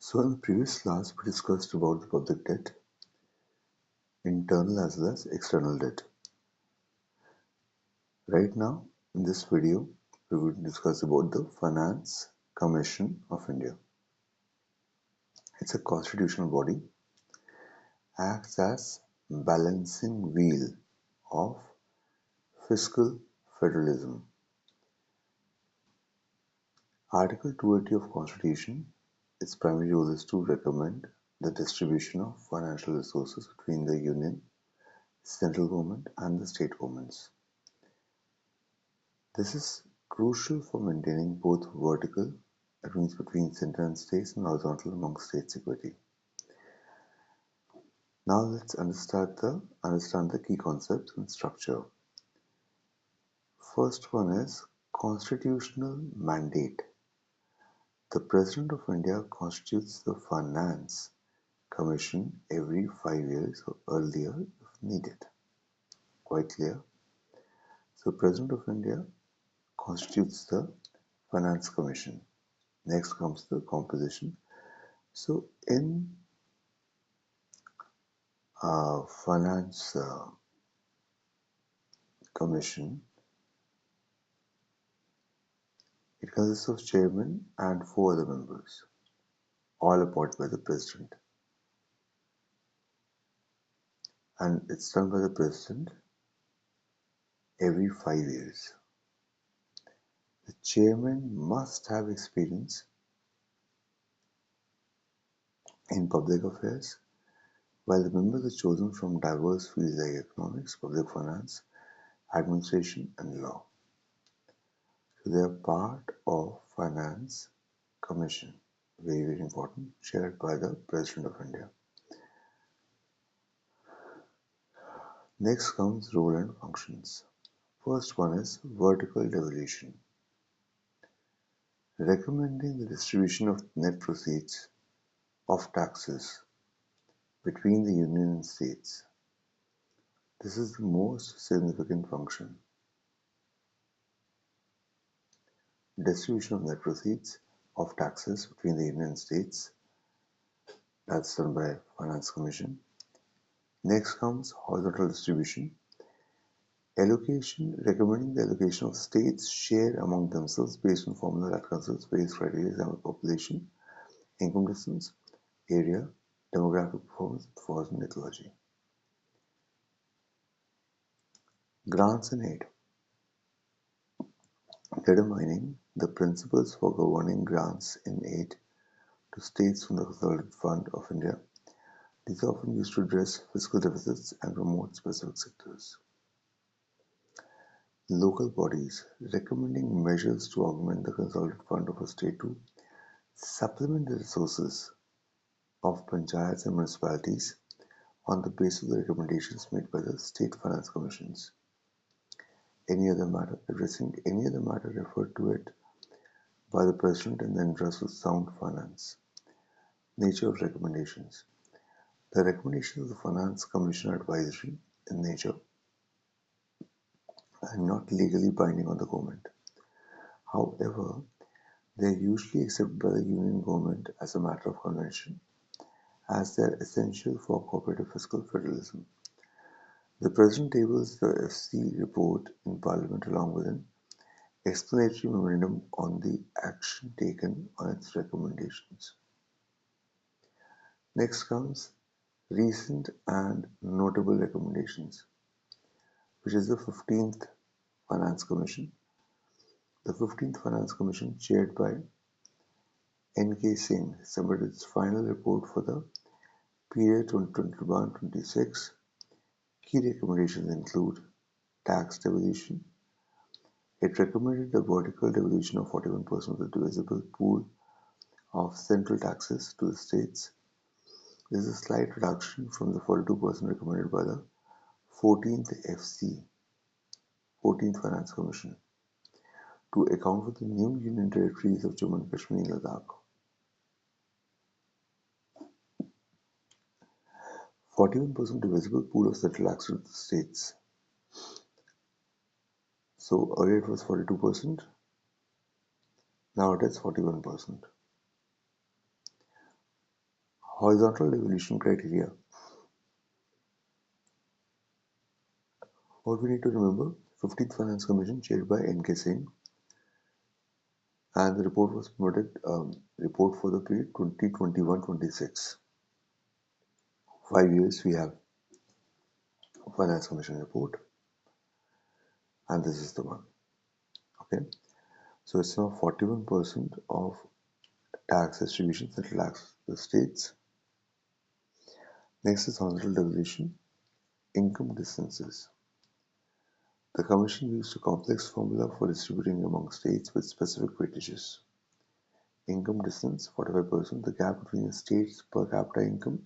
So in the previous class, we discussed about the public debt, internal as well as external debt. Right now, in this video, we will discuss about the Finance Commission of India. It's a constitutional body, acts as balancing wheel of fiscal federalism. Article 280 of Constitution, its primary role is to recommend the distribution of financial resources between the union, central government and the state governments. This is crucial for maintaining both vertical, that means between center and states, and horizontal among states equity. Now let's understand the key concepts and structure. First one is constitutional mandate. The President of India constitutes the Finance Commission every 5 years or earlier if needed. Quite clear? So President of India constitutes the Finance Commission. Next comes the composition. So in Finance Commission, it consists of chairman and 4 other members, all appointed by the president. And it's done by the president every 5 years. The chairman must have experience in public affairs, while the members are chosen from diverse fields like economics, public finance, administration, and law. So they are part of Finance Commission, very, very important, chaired by the President of India. Next comes role and functions. First one is vertical devolution, recommending the distribution of net proceeds of taxes between the union and states. This is the most significant function. Distribution of net proceeds of taxes between the union and states, that's done by Finance Commission. Next comes horizontal distribution, recommending the allocation of states' share among themselves based on formula that considers various criteria, example population, income distance, area, demographic performance, and ecology. Grants and aid, determining the principles for governing grants and aid to states from the Consolidated Fund of India. These are often used to address fiscal deficits and promote specific sectors. Local bodies, recommending measures to augment the Consolidated Fund of a state to supplement the resources of panchayats and municipalities on the basis of the recommendations made by the state finance commissions. Addressing any other matter referred to it by the President in the interest of sound finance. Nature of recommendations. The recommendations of the Finance Commission are advisory in nature and not legally binding on the government. However, they are usually accepted by the Union government as a matter of convention, as they are essential for cooperative fiscal federalism. The President tables the FC report in Parliament along with an explanatory memorandum on the action taken on its recommendations. Next comes recent and notable recommendations, which is the 15th Finance Commission. The 15th Finance Commission, chaired by N.K. Singh, submitted its final report for the period 2021-26. Key recommendations include tax devolution. It recommended the vertical devolution of 41% of the divisible pool of central taxes to the states. This is a slight reduction from the 42% recommended by the 14th FC, 14th Finance Commission, to account for the new union territories of Jammu and Kashmir and Ladakh. 41% divisible pool of central taxes to the states. So earlier it was 42%, now it is 41%. Horizontal devolution criteria. What we need to remember, 15th Finance Commission chaired by N.K. Singh, and the report was promoted, report for the period 2021-26. 5 years we have Finance Commission report, and this is the one. Okay, so it's now 41% of tax distribution that relax the states. Next is horizontal devolution, income distances. The Commission used a complex formula for distributing among states with specific weightages. Income distance 45%, the gap between a state's per capita income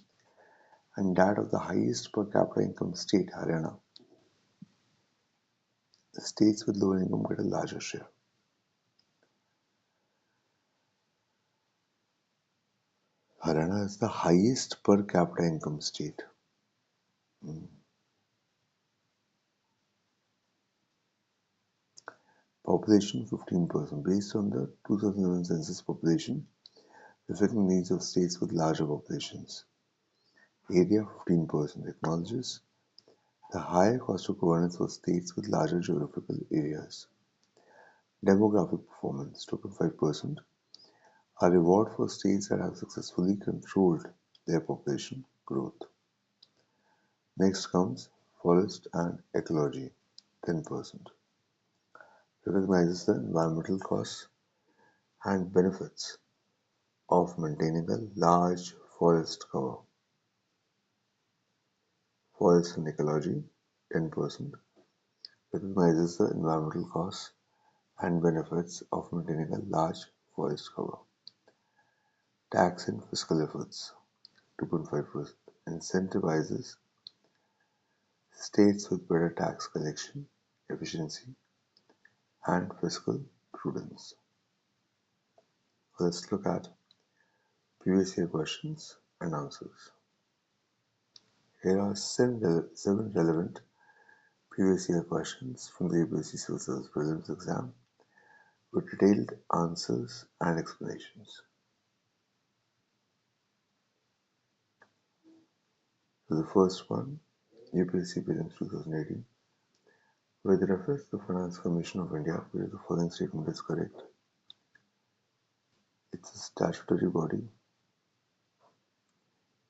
and that of the highest per capita income state, Haryana. The states with lower income get a larger share. Haryana is the highest per capita income state. Population 15%, based on the 2011 census population, reflecting needs of states with larger populations. Area 15%, acknowledges the higher cost of governance for states with larger geographical areas. Demographic performance, 2.5%, a reward for states that have successfully controlled their population growth. Next comes forest and ecology, 10%, recognizes the environmental costs and benefits of maintaining a large forest cover. Forest and ecology, 10%, recognizes the environmental costs and benefits of maintaining a large forest cover. Tax and fiscal efforts, 2.5%, incentivizes states with better tax collection, efficiency, and fiscal prudence. Let's look at previous year questions and answers. Here are seven relevant previous year questions from the UPSC Civil Service Prelims exam with detailed answers and explanations. So the first one, UPSC Prelims 2018. With reference to the Finance Commission of India, where the following statement is correct. It's a statutory body.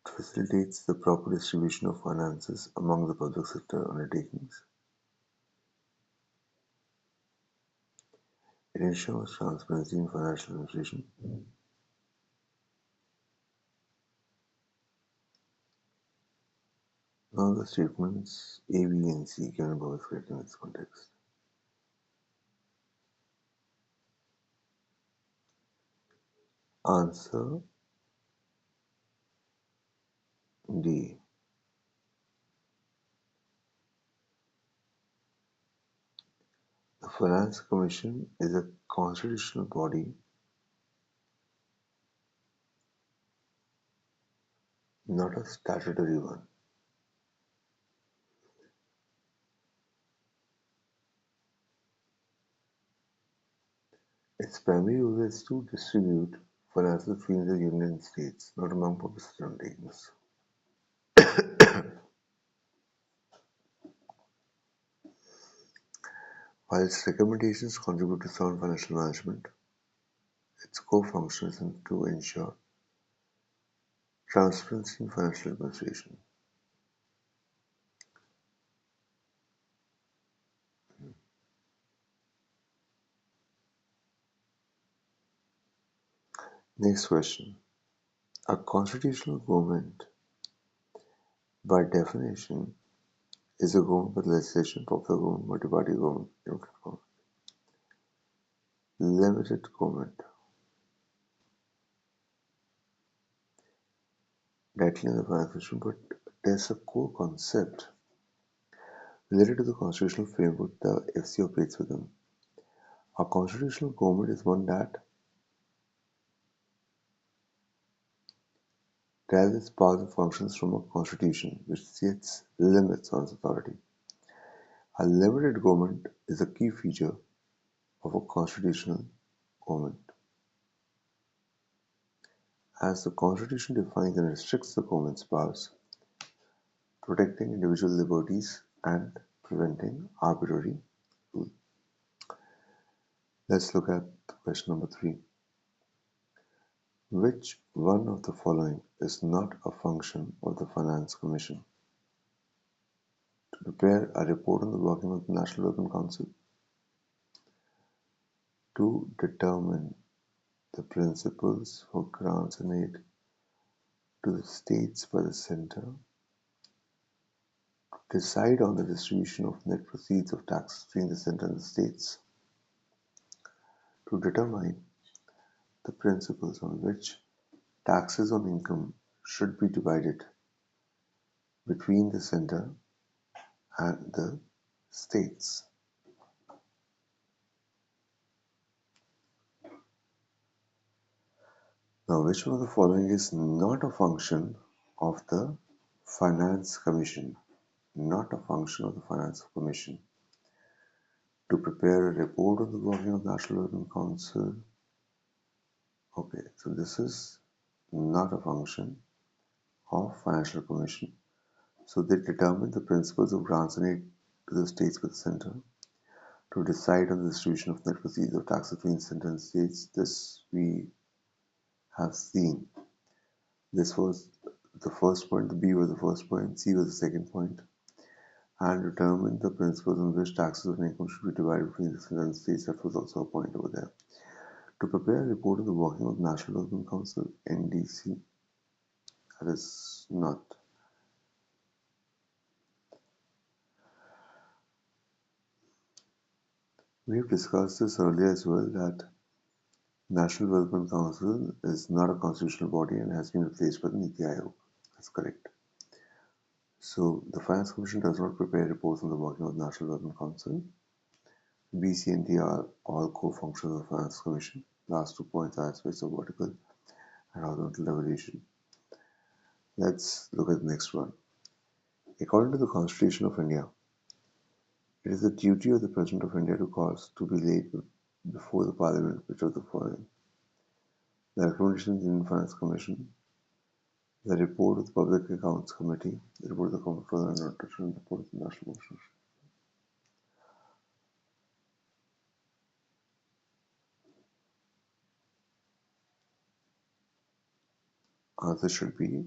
It facilitates the proper distribution of finances among the public sector undertakings. It ensures transparency in financial administration. Now the statements A, B, and C given above is correct in this context. Answer D. The Finance Commission is a constitutional body, not a statutory one. Its primary role is to distribute finances between the Union States, not among public sector undertakings. While its recommendations contribute to sound financial management, its core function is to ensure transparency in financial administration. Next question. A constitutional government, by definition, is a government with legislation, popular government, multi-party government, limited government. Directly in the finance question, but there's a core concept related to the constitutional framework the FC operates within. A constitutional government is one that derives its powers and functions from a constitution, which sets limits on its authority. A limited government is a key feature of a constitutional government. as the Constitution defines and restricts the government's powers, protecting individual liberties and preventing arbitrary rule. Let's look at question number 3. Which one of the following is not a function of the Finance Commission? To prepare a report on the working of the National Development Council, to determine the principles for grants and aid to the states by the centre, decide on the distribution of net proceeds of taxes between the centre and the states, to determine the principles on which taxes on income should be divided between the centre and the states. Now, which one of the following is not a function of the Finance Commission? Not a function of the Finance Commission. To prepare a report on the working of the National Development Council. Okay, so this is not a function of Financial Commission. So they determine the principles of grants and aid to the states by the centre, to decide on the distribution of net proceeds of taxes between centre and states. This we have seen. This was the first point, the B was the first point, C was the second point, and determine the principles on which taxes on income should be divided between the centre and states. That was also a point over there. To prepare a report on the working of the National Development Council, NDC, that is not. We have discussed this earlier as well, that National Development Council is not a constitutional body and has been replaced by the Niti Aayog. That's correct. So the Finance Commission does not prepare reports on the working of the National Development Council. B, C, and D are all co-functions of the Finance Commission. Last 2 points are aspects of vertical and horizontal devolution. Let's look at the next one. According to the Constitution of India, it is the duty of the President of India to cause to be laid before the Parliament which of the following: the recommendations of the Indian Finance Commission, the report of the Public Accounts Committee, the report of the Comptroller and Auditor, and the report of the National Commission. Answer should be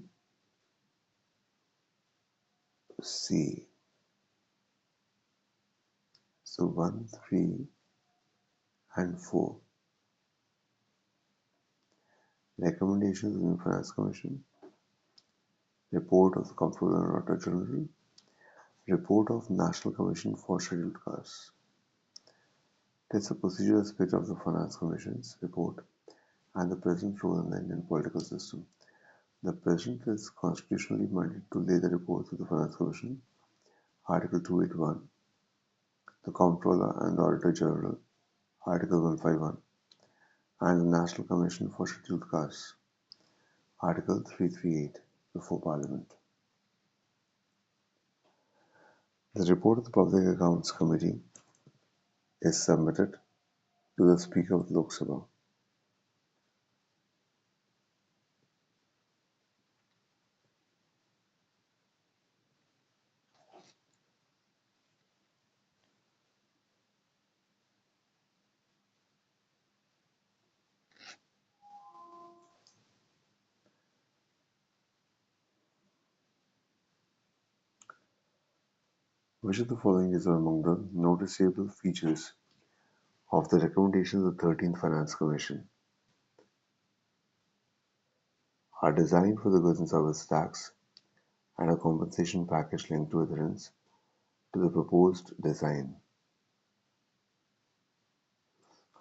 C. So 1, 3, and 4. Recommendations of the Indian Finance Commission, report of the Comptroller and Auditor General, report of National Commission for Scheduled Castes. It's a procedural aspect of the Finance Commission's report and the present role in the Indian political system. The President is constitutionally mandated to lay the reports of the Finance Commission, Article 281, the Comptroller and the Auditor General, Article 151, and the National Commission for Scheduled Castes, Article 338, before Parliament. The report of the Public Accounts Committee is submitted to the Speaker of the Lok Sabha. Which of the following is among the noticeable features of the recommendations of the 13th Finance Commission? Are designed for the goods and service tax and a compensation package linked to adherence to the proposed design.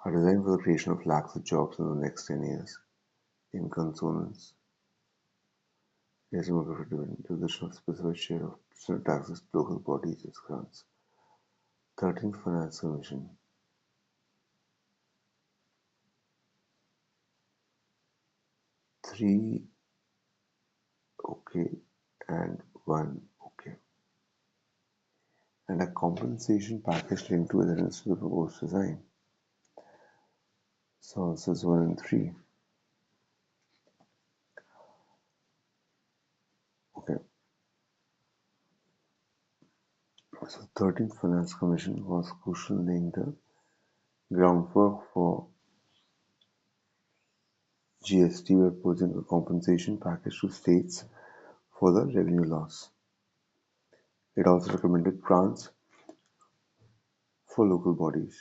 Are designed for the creation of lakhs of jobs in the next 10 years in consonance. Imposition of specific share of taxes to local bodies as grants. 13th Finance Commission. 3 okay and 1 okay. And a compensation package linked to adherence to the proposed design. So answers 1 and 3. So 13th Finance Commission was crucial in laying the groundwork for GST by proposing a compensation package to states for the revenue loss. It also recommended grants for local bodies.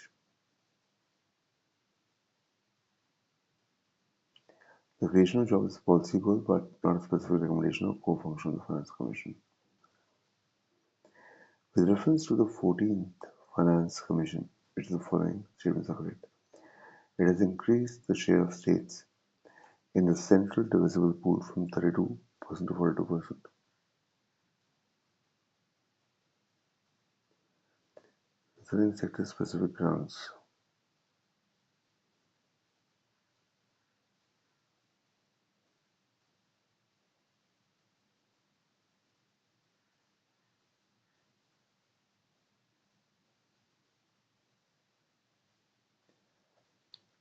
The creation of jobs is a policy goal but not a specific recommendation or core function of the Finance Commission. With reference to the 14th Finance Commission, which is the following statements are correct. It has increased the share of states in the central divisible pool from 32% to 42%. Considering sector-specific grants,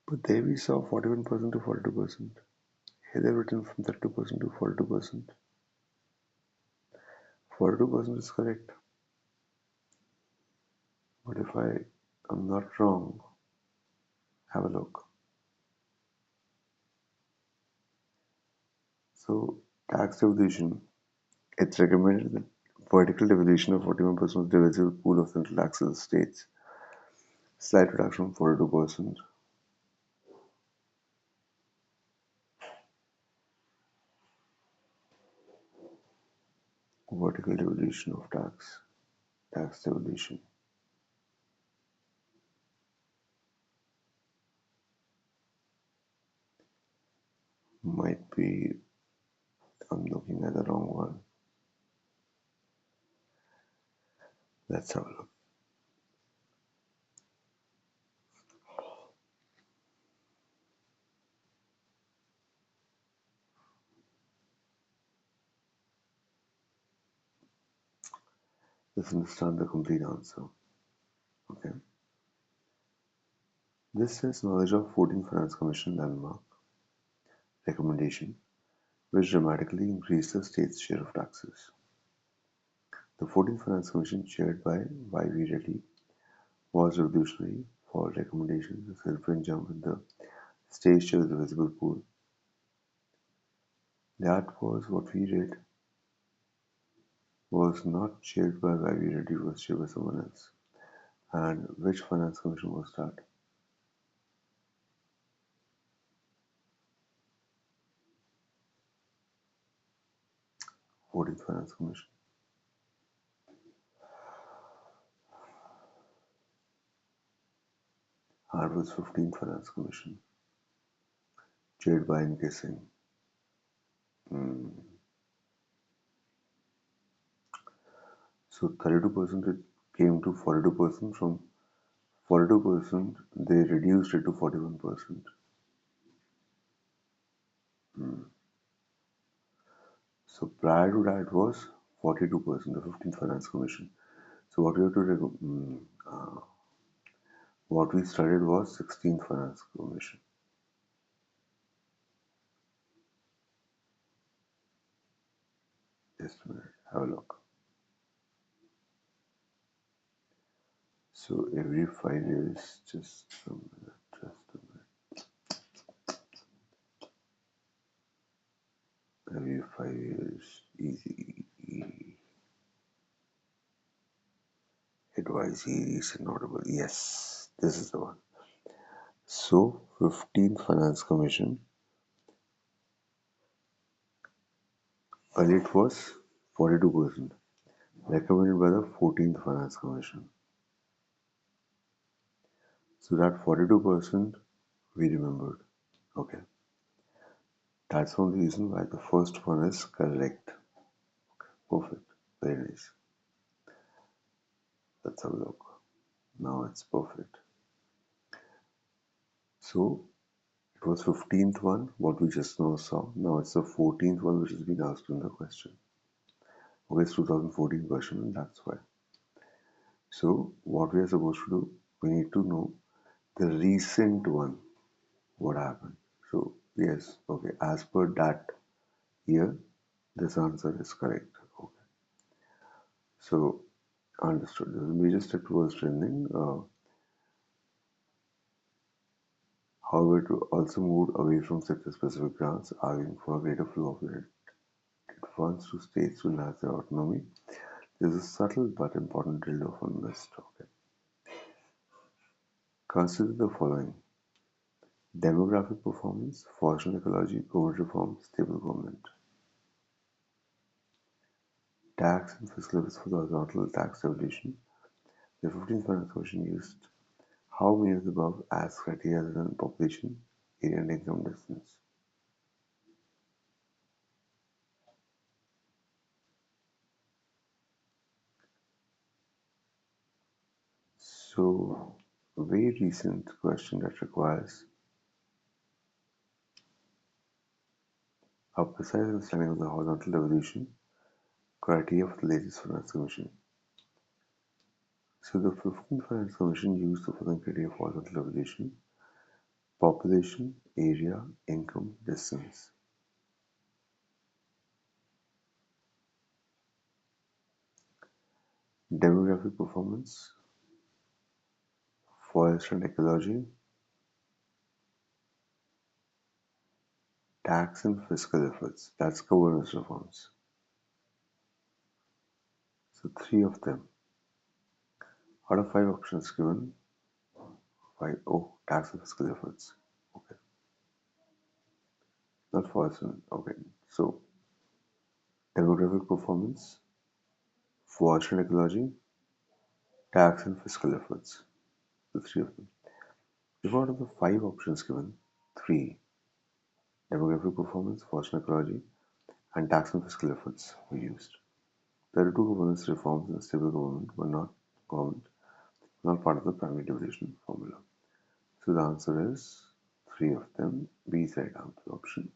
but there we saw 41% to 42%. Here they've written from 32% to 42%. 42% is correct. But if I am not wrong, have a look. So, tax devolution, it's recommended that vertical devolution of 41% of the divisible pool of central taxes states. Slight reduction from 42%. Vertical devolution of tax devolution. Might be, I'm looking at the wrong one. Let's have a look. Let's understand the complete answer. Okay. This says knowledge of 14th Finance Commission landmark recommendation, which dramatically increased the state's share of taxes. The 14th Finance Commission, chaired by Y.V. Reddy, was revolutionary for recommendations a significant jump in the state's share of the visible pool. That was what we read was not chaired by Y.V. Reddy, it was chaired by someone else. And which Finance Commission was that? 14th Finance Commission. And was 15th Finance Commission, chaired by N.K. Singh. So 32% it came to 42%. From 42% they reduced it to 41%. So prior to that was 42%, the 15th Finance Commission. So what we have to what we studied was 16th Finance Commission. Just a minute, have a look. So every 5 years, just a minute, every 5 years, easy, advisory, recent notable. Yes, this is the one. So 15th Finance Commission, earlier it was 42%, recommended by the 14th Finance Commission. So that 42% we remembered. Okay. That's the only reason why the first one is correct. Okay. Perfect. Very nice. Let's have a look. Now it's perfect. So it was 15th one, what we just now saw. Now it's the 14th one which has been asked in the question. Okay, it's 2014 question and that's why. So what we are supposed to do, we need to know the recent one, what happened. So yes, okay, as per that year, this answer is correct. Okay. So Understood. This is a major step towards strengthening. However, it also moved away from sector-specific grants, arguing for a greater flow of related funds to states to enhance their autonomy. There's a subtle but important drill-off on this topic. Consider the following: demographic performance, forest and ecology, government reform, stable government. Tax and fiscal levels for the horizontal tax evolution. The 15th Finance Commission used how many of the above as criteria other than population, area, and income distance? So, a very recent question that requires a precise understanding of the horizontal evolution criteria for the latest Finance Commission. So, the 15th Finance Commission used the following criteria for horizontal evolution: population, area, income, distance. Demographic performance, forest and ecology, tax and fiscal efforts. That's governance reforms. So, three of them. Out of five options given, five. Oh, tax and fiscal efforts. Okay, not forest and okay. So, demographic performance, forest and ecology, tax and fiscal efforts. The three of them. If out of the five options given, three: demographic performance, forest and ecology, and tax and fiscal efforts were used. There are two governance reforms and stable government, not part of the primary devolution formula. So the answer is three of them. B is right answer, option